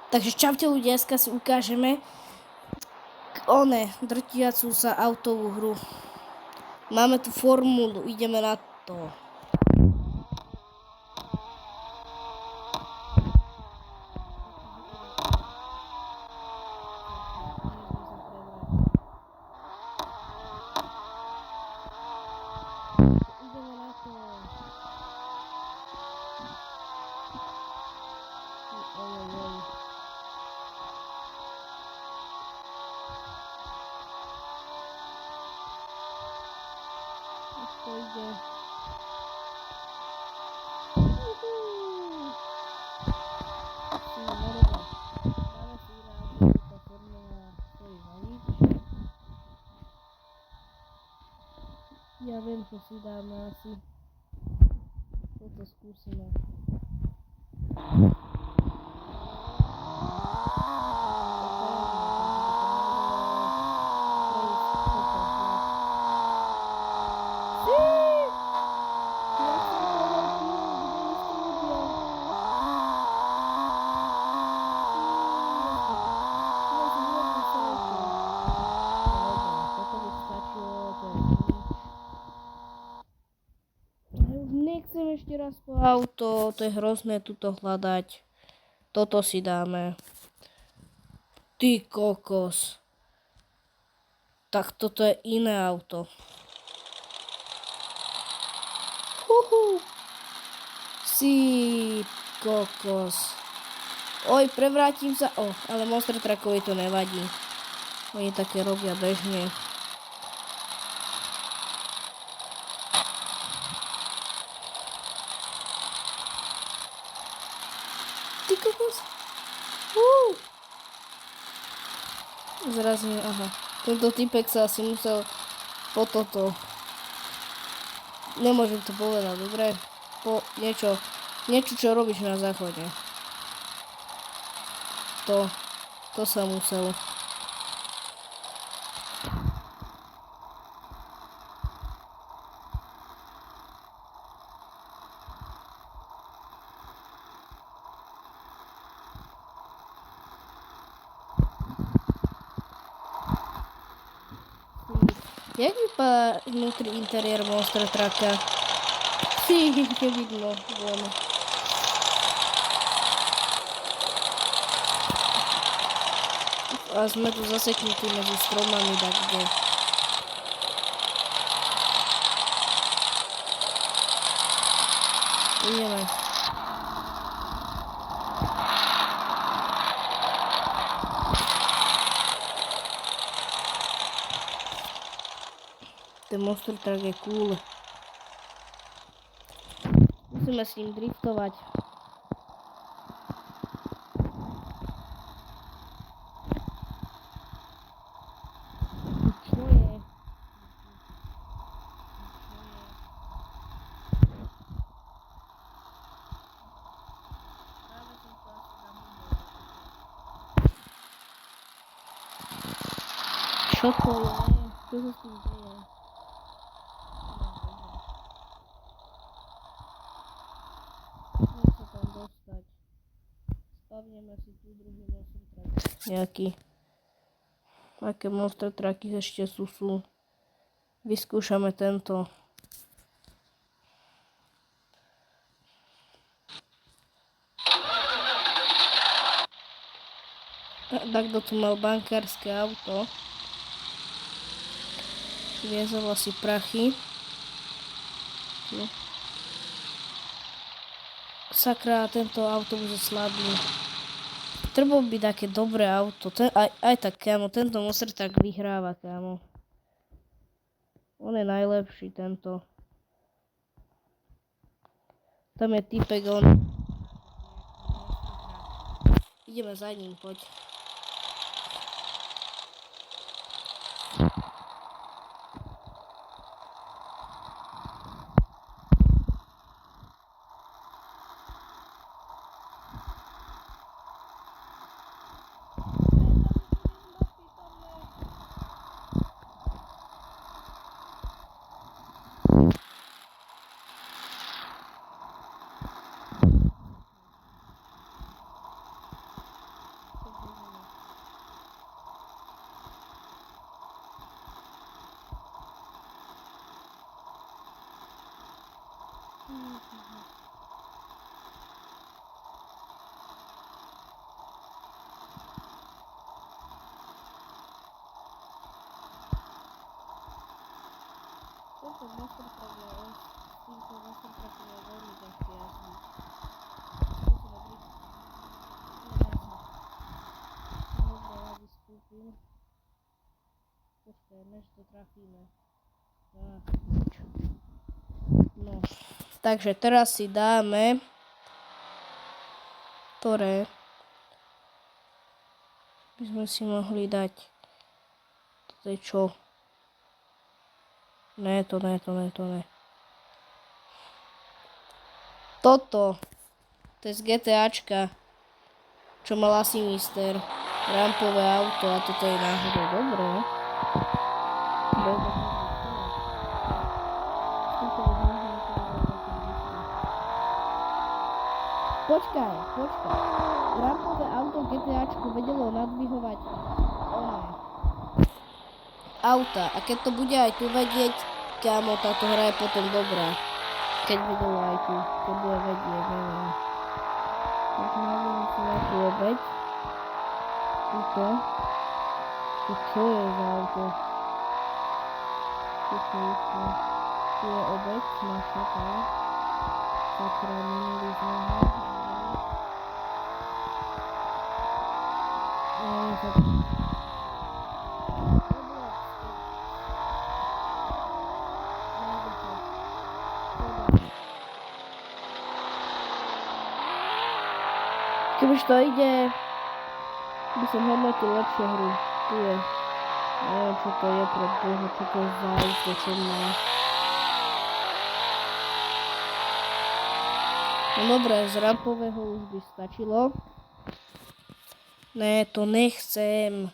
Takže čaute ľudia, dneska si ukážeme drtiacú sa autovú hru. Máme tu formulu, ideme na to. Ja viem, čo si dáme asi. Toto skúsime. Nechcem ešte raz po auto, to je hrozné tuto hľadať. Toto si dáme. Ty kokos. Tak toto je iné auto. Si kokos. Oj, prevrátim sa. Ale Monster Truckovi to nevadí. Oni také robia bežne. Ty kokos. Zrazne, aha. Tento typek sa asi musel po toto. Nemôžem to povedať, dobre? Po niečo, čo robíš na záchode. To sa muselo. Jak vypadá vnútri interiér Monster Trucka? Nevidno von. A sme tu zaseknutí medzi stromami, takže... Ideme. Ten Monster Truck je cool. Musíme s ním driftovať. Čo je? Čo to je? Čo sa s tým deje? Nech sa tam dostať. Stavneme si tu druhý Monster Truck. Nejaký. Aké Monster Trucky ešte sú. Vyskúšame tento. Takto tu mal bankárske auto. Viezol asi prachy. Sakra, tento autobus je slabý. Treba byť také dobré auto. Aj tak, kámo, tento Monster tak vyhráva, kámo. On je najlepší, tento. Tam je typek, on... Ideme za ním, poď. to Mastercraft je s týmto Mastercraftom je veľmi ťažké jazdiť. Dobre, ja vyskúpim. Počkaj, než to trafíme. No, takže teraz si dáme ktoré by sme si mohli dať. Toto je čo? Ne, to ne. Toto. To je z GTAčka. Čo mal asi mister. Rampové auto a toto je náhodou dobré. Počkaj. Rampové auto v GTAčku vedelo nadvihovať auta. A keď to bude aj tu vedieť, kámo, táto hra je potom dobrá. Keď vedelo aj tu, keď bude vedieť, neviem. Takže máme si nejakú obeť. Tuto. To čo je za auto? Tu je obeť naša, tak. Sakra, minulý z neho. Kebyž to ide, by som hodnotil lepšie hru. Tu je. Neviem, čo to je pre Boha, čo to je za auto, čo má. No dobré, z rampového už by stačilo. Ne, to nechcem.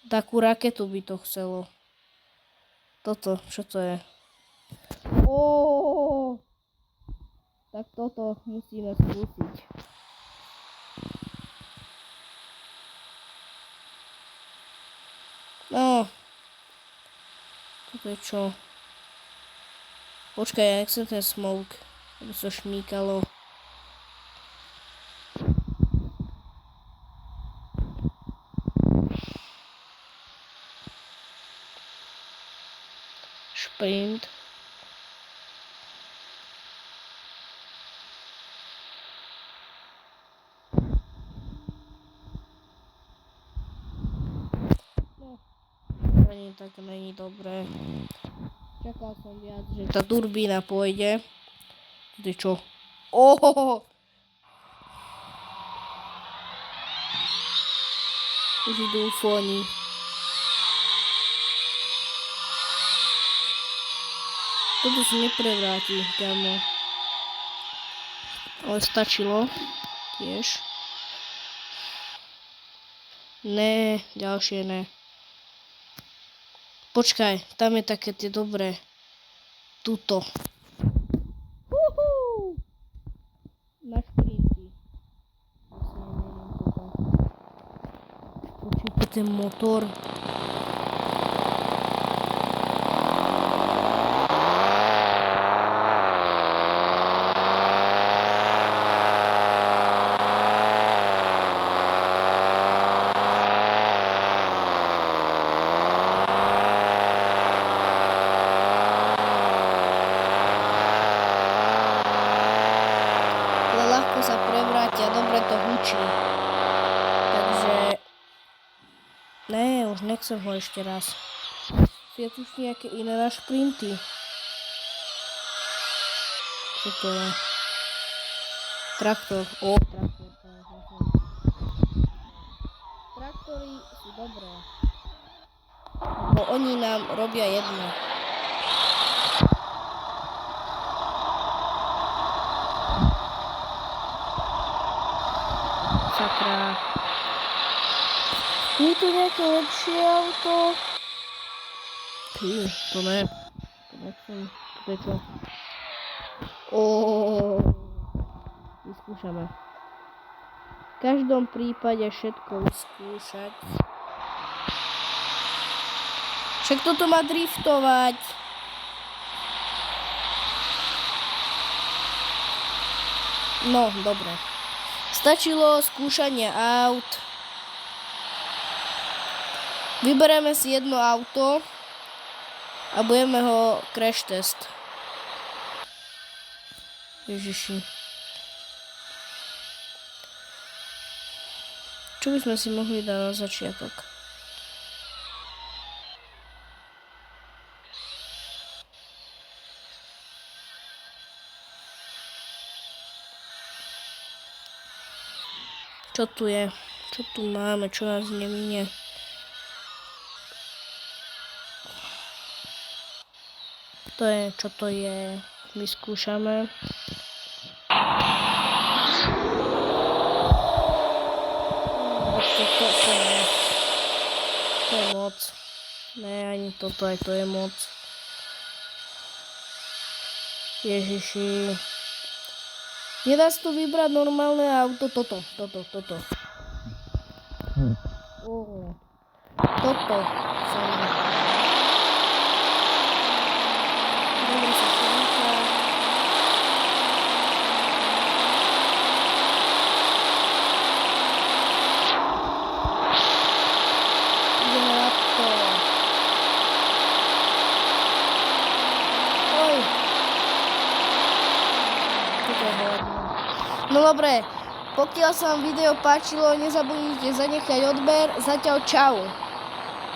Takú raketu by to chcelo. Toto, čo to je? Tak toto musíme skúsiť. No. Toto je čo? Počkaj, ja nechcem ten smoke, aby sa šmíkalo. Sprint. No, ani tak není dobré. Čakal som viac, že tá turbína pôjde. To je čo? Už idú ufóni. Toto sa neprevráti, kámo. Ale stačilo. Tiež. Ne, ďalšie ne. Počkaj, tam je také tie dobré. Tuto. Na šprinty. Počujte ten motor. Sa prevrátia, dobre to hučí. Takže... Ne, už nechcem ho ešte raz. Je tu nejaké iné na šprinty. Čo to je? Traktor. Traktor. Traktory sú dobré. Bo oni nám robia jedno. Sakra. Je tu nejaké lepšie auto? To ne. To nechcem. To je čo? Vyskúšame. V každom prípade všetko vyskúšať. Však toto má driftovať. No, dobre. Stačilo skúšanie aut. Vybereme si jedno auto a budeme ho crash test. Ježiši. Čo by sme si mohli dať na začiatok? Čo tu je? Čo tu máme? Čo nás neminie? To je, čo to je? Vyskúšame. To je moc. Ne, ani toto, aj to je moc. Ježiši. Nedá sa tu vybrať normálne auto, toto. Toto. Toto. Dobre sa číta. Ideme na to. Oj. Toto je hlavné. No dobre, pokiaľ sa vám video páčilo, nezabudnite zanechať odber. Zatiaľ čau.